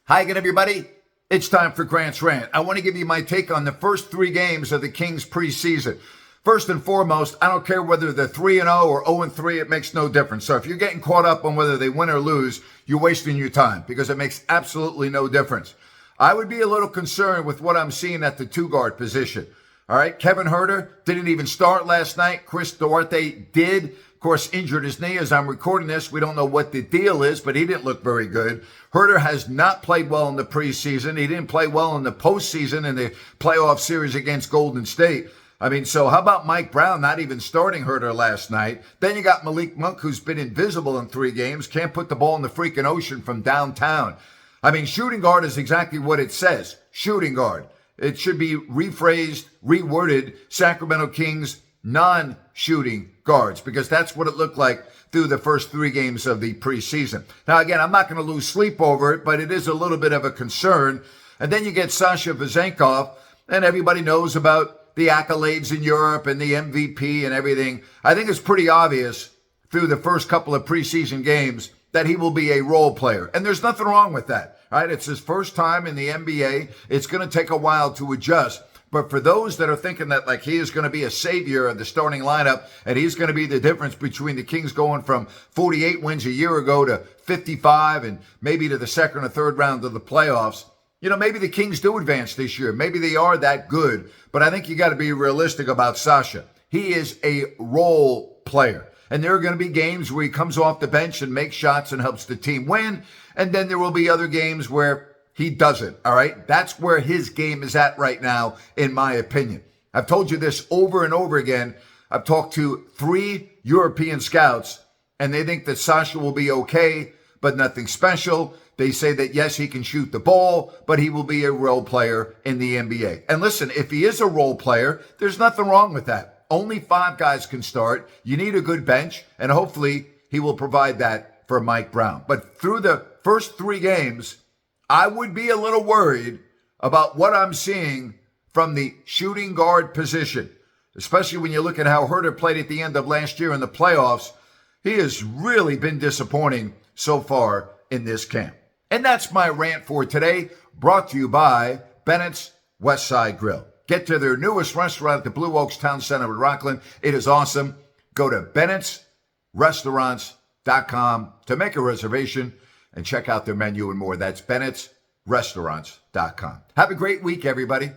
Hi again, everybody. It's time for Grant's Rant. I want to give you my take on the first 3 games of the Kings preseason. First and foremost, I don't care whether they're 3-0 or 0-3, it makes no difference. So if you're getting caught up on whether they win or lose, you're wasting your time because it makes absolutely no difference. I would be a little concerned with what I'm seeing at the 2-guard position. All right, Kevin Huerter didn't even start last night. Chris Duarte did. Of course, injured his knee as I'm recording this. We don't know what the deal is, but he didn't look very good. Huerter has not played well in the preseason. He didn't play well in the postseason in the playoff series against Golden State. So how about Mike Brown not even starting Huerter last night? Then you got Malik Monk, who's been invisible in 3 games, can't put the ball in the freaking ocean from downtown. Shooting guard is exactly what it says, shooting guard. It should be rephrased, reworded, Sacramento Kings non-shooting guards, because that's what it looked like through the first 3 games of the preseason. Now, again, I'm not going to lose sleep over it, but it is a little bit of a concern. And then you get Sasha Vezenkov, and everybody knows about the accolades in Europe and the MVP and everything. I think it's pretty obvious through the first couple of preseason games that he will be a role player. And there's nothing wrong with that, right? It's his first time in the NBA. It's going to take a while to adjust. But for those that are thinking that like he is going to be a savior of the starting lineup and he's going to be the difference between the Kings going from 48 wins a year ago to 55 and maybe to the second or third round of the playoffs, maybe the Kings do advance this year. Maybe they are that good. But I think you got to be realistic about Sasha. He is a role player. And there are going to be games where he comes off the bench and makes shots and helps the team win. And then there will be other games where he doesn't, all right? That's where his game is at right now, in my opinion. I've told you this over and over again. I've talked to 3 European scouts, and they think that Sasha will be okay, but nothing special. They say that, yes, he can shoot the ball, but he will be a role player in the NBA. And listen, if he is a role player, there's nothing wrong with that. Only 5 guys can start. You need a good bench, and hopefully he will provide that for Mike Brown. But through the first 3 games, I would be a little worried about what I'm seeing from the shooting guard position, especially when you look at how Huerter played at the end of last year in the playoffs. He has really been disappointing so far in this camp. And that's my rant for today, brought to you by Bennett's Westside Grill. Get to their newest restaurant at the Blue Oaks Town Center in Rockland. It is awesome. Go to Bennett'sRestaurants.com to make a reservation and check out their menu and more. That's Bennett'sRestaurants.com. Have a great week, everybody.